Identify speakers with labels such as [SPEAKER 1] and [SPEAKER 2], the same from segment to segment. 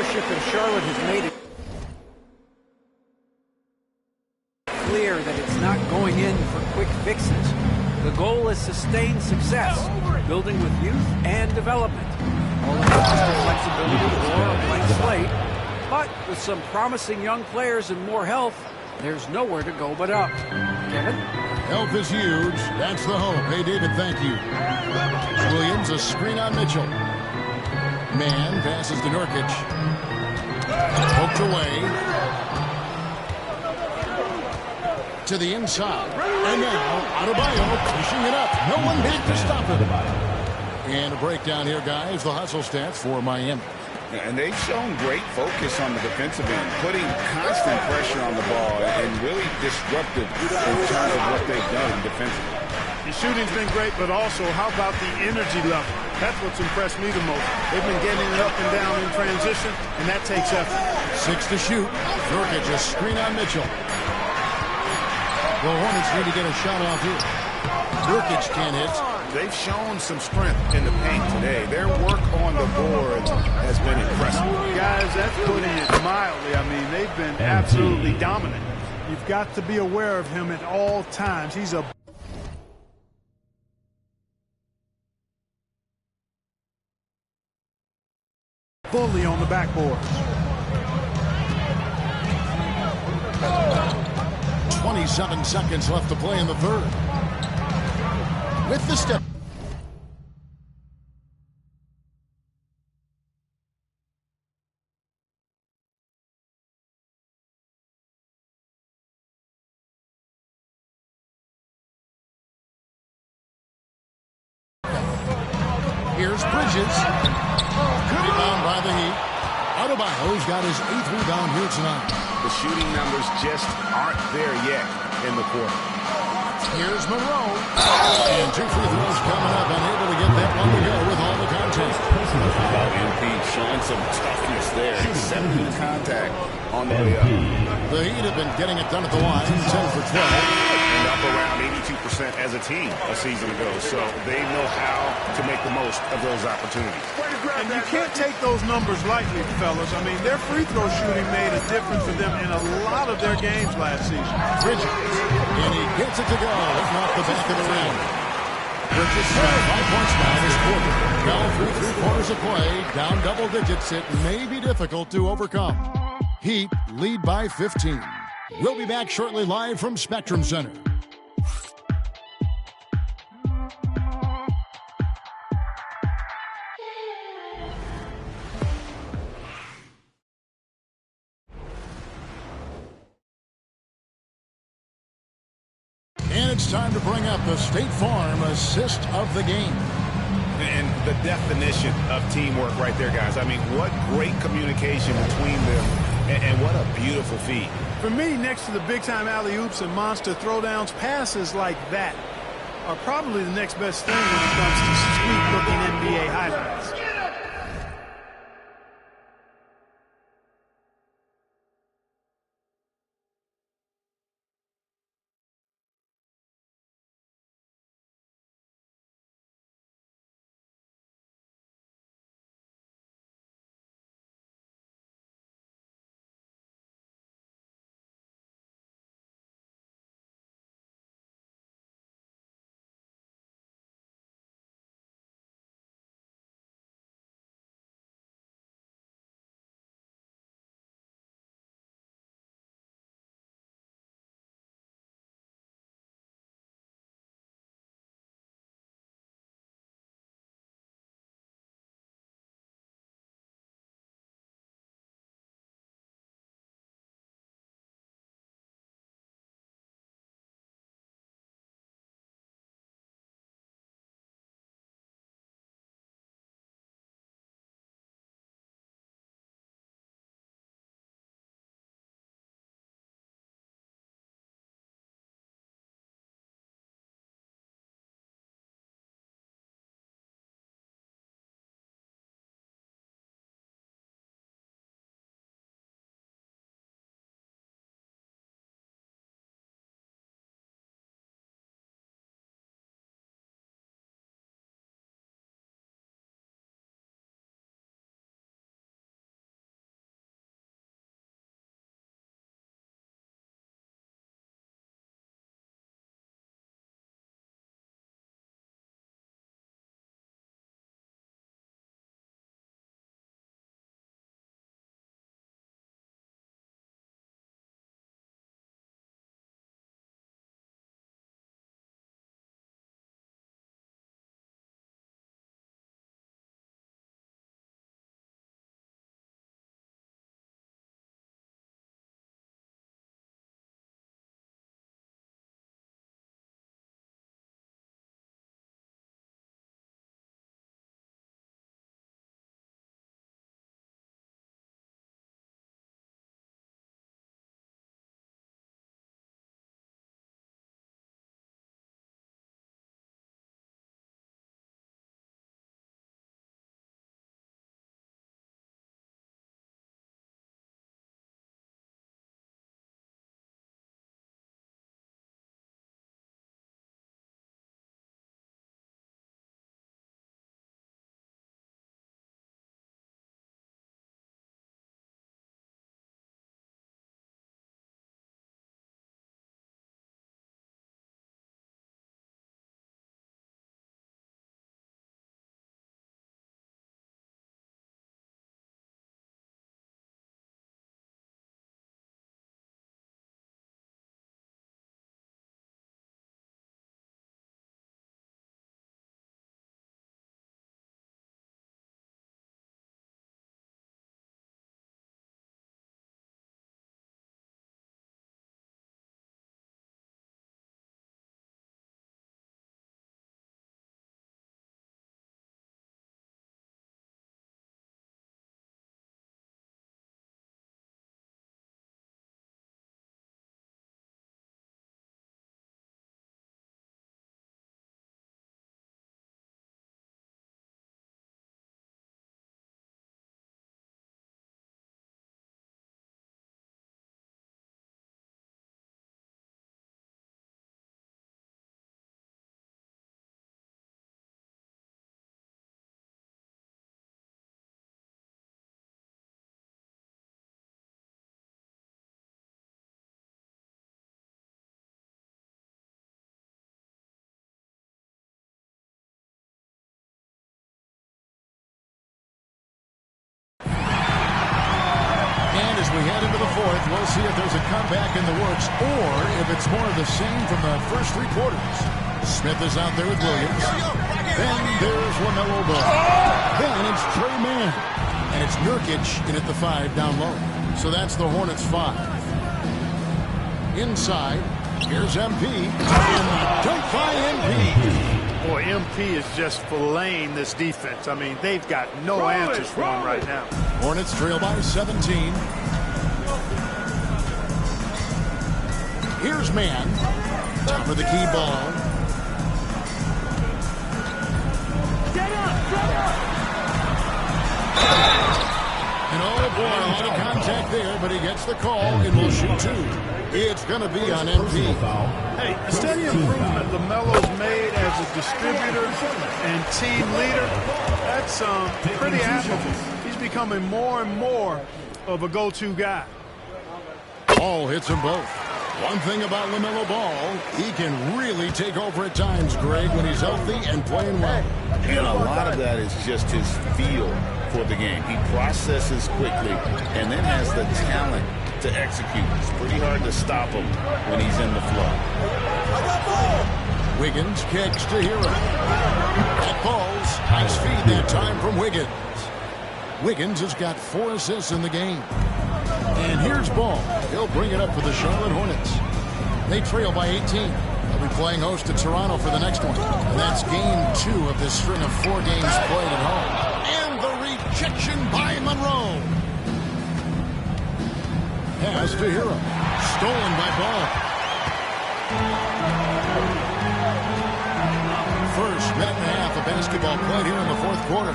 [SPEAKER 1] Leadership in Charlotte has made it clear that it's not going in for quick fixes. The goal is sustained success, building with youth and development. All in just the flexibility or a blank slate. But with some promising young players and more health, there's nowhere to go but up. Kevin?
[SPEAKER 2] Health is huge. That's the hope. Hey, David, thank you. Williams, a screen on Mitchell. Man passes to Nurkic. Poked away. To the inside. And now, Adebayo pushing it up. No one back to stop him. And a breakdown here, guys. The hustle stats for Miami.
[SPEAKER 3] And they've shown great focus on the defensive end, putting constant pressure on the ball and really disruptive in terms of what they've done defensively.
[SPEAKER 4] The shooting's been great, but also how about the energy level? That's what's impressed me the most. They've been getting it up and down in transition, and that takes effort.
[SPEAKER 2] 6 to shoot. Nurkic a screen on Mitchell. The Hornets need to get a shot off here. Nurkic can't hit.
[SPEAKER 3] They've shown some strength in the paint today. Their work on the board has been impressive.
[SPEAKER 4] Guys, that's putting it mildly. I mean, they've been absolutely dominant. You've got to be aware of him at all times. He's a bully on the backboard.
[SPEAKER 2] 27 seconds left to play in the third. With the step. Here's Bridges. Rebound by the Heat. Adebayo's got his 8th rebound here tonight.
[SPEAKER 3] The shooting numbers just aren't there yet in the quarter.
[SPEAKER 2] Here's Monroe. And 2 free throws coming up. Unable to get that one to go with all the contact.
[SPEAKER 3] Embiid showing some toughness there. 7 contact on the way up.
[SPEAKER 2] The Heat have been getting it done at the line. 10 for 12.
[SPEAKER 3] And up around 82% as a team a season ago. So they know how to make the most of those opportunities.
[SPEAKER 4] And you can't take those numbers lightly, fellas. I mean, their free throw shooting made a difference for them in a lot of their games last season.
[SPEAKER 2] Bridges. And he gets it to go. Hitting off the back of the rim. Bridges got 5 points now this quarter. Now through 3 quarters of play. Down double digits. It may be difficult to overcome. Heat lead by 15. We'll be back shortly live from Spectrum Center. And it's time to bring up the State Farm assist of the game.
[SPEAKER 3] And the definition of teamwork right there, guys. I mean, what great communication between them, and what a beautiful feed.
[SPEAKER 4] For me, next to the big-time alley-oops and monster throwdowns, passes like that are probably the next best thing when it comes to sweet-looking NBA highlights.
[SPEAKER 2] fourth. We'll see if there's a comeback in the works or if it's more of the same from the first three quarters. Smith is out there with Williams. Then there's LaMelo Ball. Then it's Trey Mann. And it's Nurkic in at the 5 down low. So that's the Hornets 5. Inside, here's MP. And the dunk by MP.
[SPEAKER 4] Boy, MP is just filleting this defense. I mean, they've got no answers for him right now.
[SPEAKER 2] Hornets trail by 17. Here's Mann. Top of the key ball. And oh boy, a lot of contact there, but he gets the call and will shoot 2. It's going to be on MP.
[SPEAKER 4] Hey, the steady improvement LaMelo's made as a distributor and team leader, that's pretty admirable. He's becoming more and more of a go-to guy.
[SPEAKER 2] Ball hits them both. One thing about LaMelo Ball, he can really take over at times, Greg, when he's healthy and playing well.
[SPEAKER 3] And a lot of that is just his feel for the game. He processes quickly and then has the talent to execute. It's pretty hard to stop him when he's in the flow.
[SPEAKER 2] Wiggins kicks to Hero. That falls. Nice feed that time from Wiggins. Wiggins has got 4 assists in the game. And here's Ball. He'll bring it up for the Charlotte Hornets. They trail by 18. They'll be playing host to Toronto for the next one. And that's game 2 of this string of 4 games played at home. And the rejection by Monroe. Pass to Hero. Stolen by Ball. First minute and a half of basketball played here in the fourth quarter.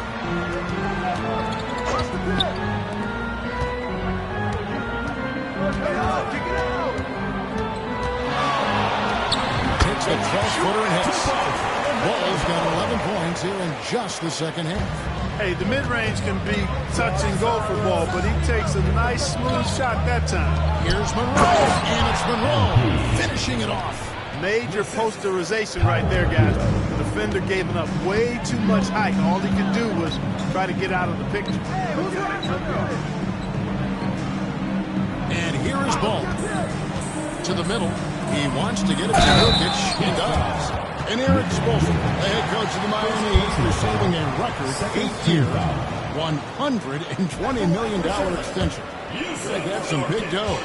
[SPEAKER 2] Takes the 12-footer and hits. Ball's got 11 points here in just the second half.
[SPEAKER 4] Hey, the mid-range can be touch and go for Ball, but he takes a nice, smooth shot that time.
[SPEAKER 2] Here's Monroe, and it's Monroe finishing it off.
[SPEAKER 4] Major posterization right there, guys. The defender gave him up way too much height. All he could do was try to get out of the picture.
[SPEAKER 2] And here is Ball. To the middle. He wants to get it to Nurkic. He does. And Eric Spoelstra, the head coach of the Miami Heat, receiving a record 8-year, $120 million extension. That's some big dough.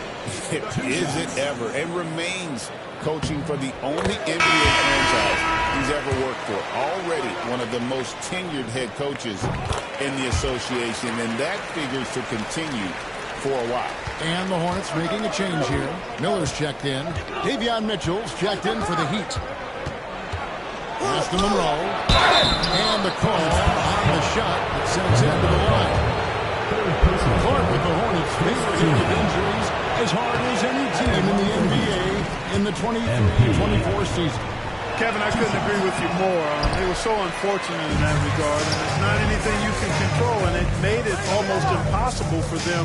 [SPEAKER 3] Is it ever? And remains coaching for the only NBA franchise he's ever worked for. Already one of the most tenured head coaches in the association, and that figures to continue for a while.
[SPEAKER 2] And the Hornets making a change here. Miller's checked in. Davion Mitchell's checked in for the Heat. Pass to Monroe. And the call on the shot that sends him to the line. Clark with the Hornets facing with injuries as hard as any team in the NBA in the 23-24 season.
[SPEAKER 4] Kevin, I couldn't agree with you more. They were so unfortunate in that regard, and it's not anything you can control, and it made it almost impossible for them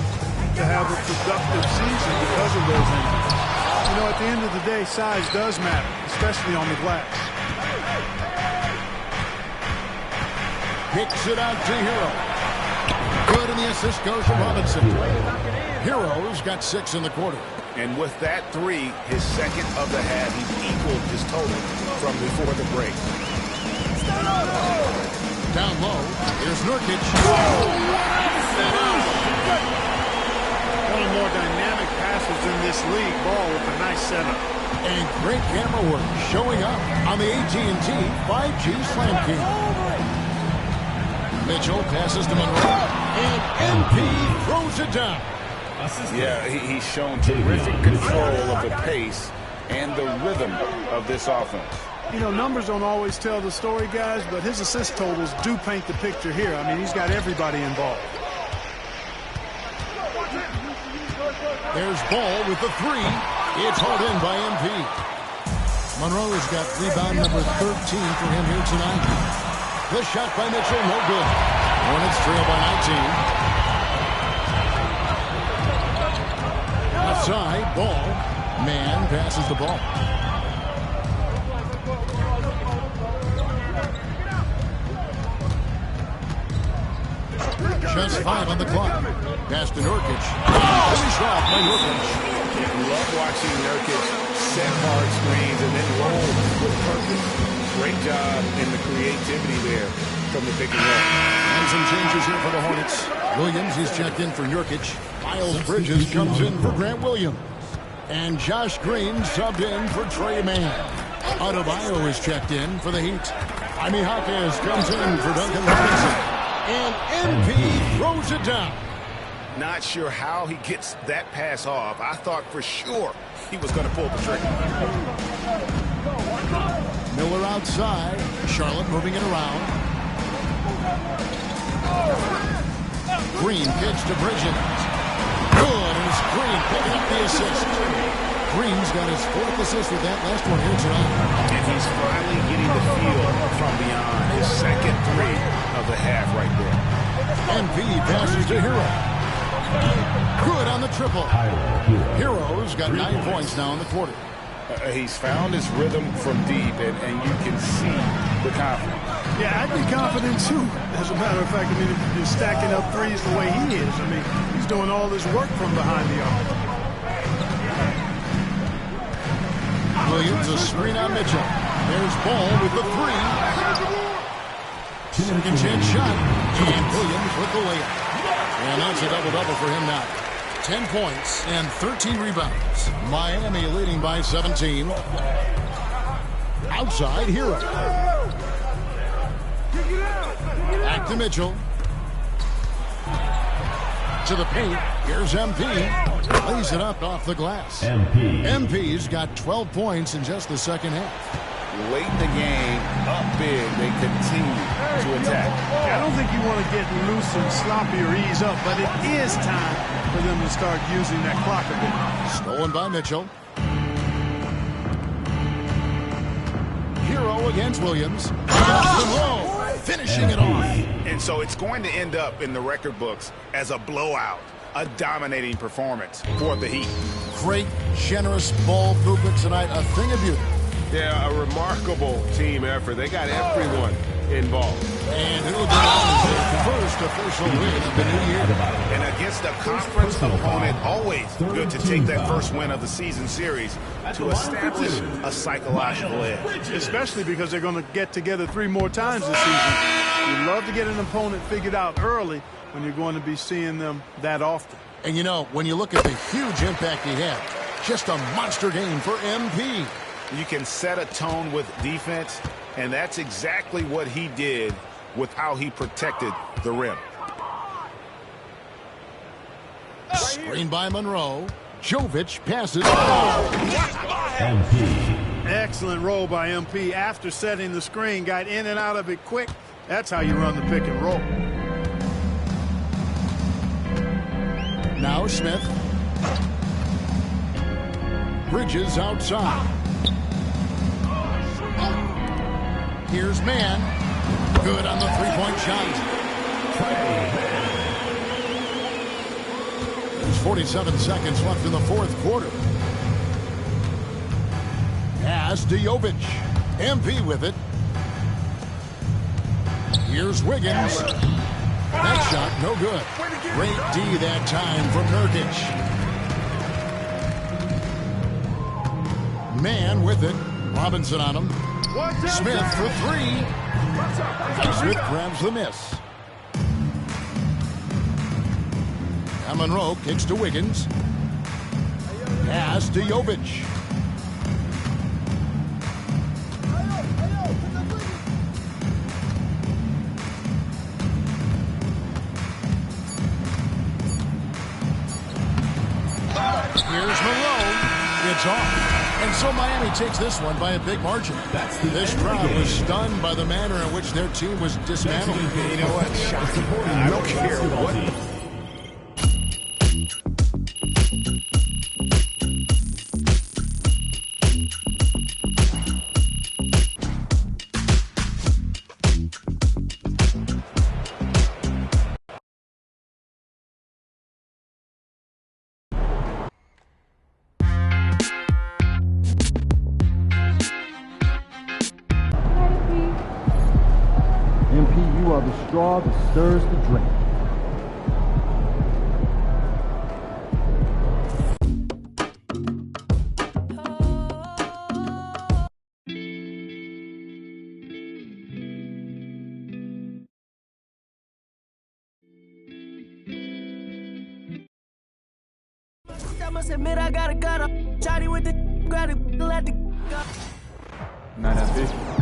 [SPEAKER 4] to have a productive season because of those injuries. You know, at the end of the day, size does matter, especially on the glass.
[SPEAKER 2] Kicks it out to Hero. Good, and the assist goes to Robinson. Hero's got 6 in the quarter.
[SPEAKER 3] And with that 3, his second of the half, he equaled his total from before the break.
[SPEAKER 2] Down low, here's Nurkic.
[SPEAKER 4] One of the more dynamic passes in this league. Ball with a nice setup.
[SPEAKER 2] And great camera work showing up on the AT&T 5G Slam King. Mitchell passes to Monroe, and MP throws it down.
[SPEAKER 3] Yeah, he's shown terrific control of the pace and the rhythm of this offense.
[SPEAKER 4] You know, numbers don't always tell the story, guys, but his assist totals do paint the picture here. I mean, he's got everybody involved.
[SPEAKER 2] There's Ball with the 3. It's hauled in by MP. Monroe's got rebound number 13 for him here tonight. The shot by Mitchell, no good. Hornets trail by 19. Outside, Ball. Mann passes the ball. Just 5 on the clock. Pass to Nurkic. Finished off by Nurkic.
[SPEAKER 3] Love watching Nurkic set hard screens and then roll with purpose. Great job in the creativity there from the pick and roll.
[SPEAKER 2] And some changes here for the Hornets. Williams is checked in for Nurkic. Miles Bridges comes in for Grant Williams. And Josh Green subbed in for Trey Mann. Adebayo is checked in for the Heat. Jaime Jaquez comes in for Duncan Robinson. And MP throws it down.
[SPEAKER 3] Not sure how he gets that pass off. I thought for sure he was going to pull the trigger.
[SPEAKER 2] Miller outside. Charlotte moving it around. Green pitch to Bridges. Good, and it's Green picking up the assist. Green's got his 4th assist with that last one here tonight.
[SPEAKER 3] And he's finally getting the feel from beyond. His second 3 of the half right there.
[SPEAKER 2] MP passes to Hero. Good on the triple. Hero's got 9 points now in the quarter.
[SPEAKER 3] He's found his rhythm from deep, and you can see the confidence.
[SPEAKER 4] Yeah, I'd be confident too. As a matter of fact, I mean, if you're stacking up threes the way he is, I mean, he's doing all this work from behind the arc.
[SPEAKER 2] Williams a screen on Mitchell. There's Ball with the 3. Second chance shot. And Williams with the layup. And that's a double-double for him now. 10 points and 13 rebounds. Miami leading by 17. Outside, Hero. Back to Mitchell. To the paint. Here's MP. Lays it up off the glass. MP's got 12 points in just the second half.
[SPEAKER 3] Late in the game, up big, they continue to attack.
[SPEAKER 4] I don't think you want to get loose and sloppy or ease up, but it is time for them to start using that clock a bit.
[SPEAKER 2] Stolen by Mitchell. Hero against Williams. Monroe finishing it off.
[SPEAKER 3] And so it's going to end up in the record books as a blowout, a dominating performance for the Heat.
[SPEAKER 2] Great, generous ball movement tonight, a thing of beauty.
[SPEAKER 5] Yeah, a remarkable team effort. They got everyone involved.
[SPEAKER 2] And it'll be their first official win of the new year.
[SPEAKER 3] And against a conference opponent, always good to take that first win of the season series to establish a psychological edge.
[SPEAKER 4] Especially because they're going to get together 3 more times this season. You love to get an opponent figured out early when you're going to be seeing them that often.
[SPEAKER 2] And you know, when you look at the huge impact he had, just a monster game for MP.
[SPEAKER 3] You can set a tone with defense, and that's exactly what he did with how he protected the rim.
[SPEAKER 2] Screen by Monroe. Jovic passes.
[SPEAKER 6] MP.
[SPEAKER 4] Excellent roll by MP. After setting the screen, got in and out of it quick. That's how you run the pick and roll.
[SPEAKER 2] Now Smith. Bridges outside. Here's Mann. Good on the 3-point shot. There's 47 seconds left in the 4th quarter. Pass to Jovic. MP with it. Here's Wiggins. That shot, no good. Great D that time from Nurkic. Mann with it. Robinson on him. Smith for 3. Smith grabs the miss. And Monroe kicks to Wiggins. Pass to Jovic. Here's Monroe. It's off. And so Miami takes this one by a big margin. This crowd was stunned by the manner in which their team was dismantled.
[SPEAKER 3] You know what? Shocking. I don't care what.
[SPEAKER 6] MP, you are the straw that stirs the drink. must admit I got a gun up. Shotty with the grab it, let the go.
[SPEAKER 7] Not happy.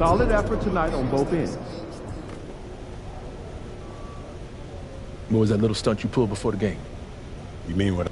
[SPEAKER 8] solid effort tonight on both ends.
[SPEAKER 9] What was that little stunt you pulled before the game?
[SPEAKER 10] You mean what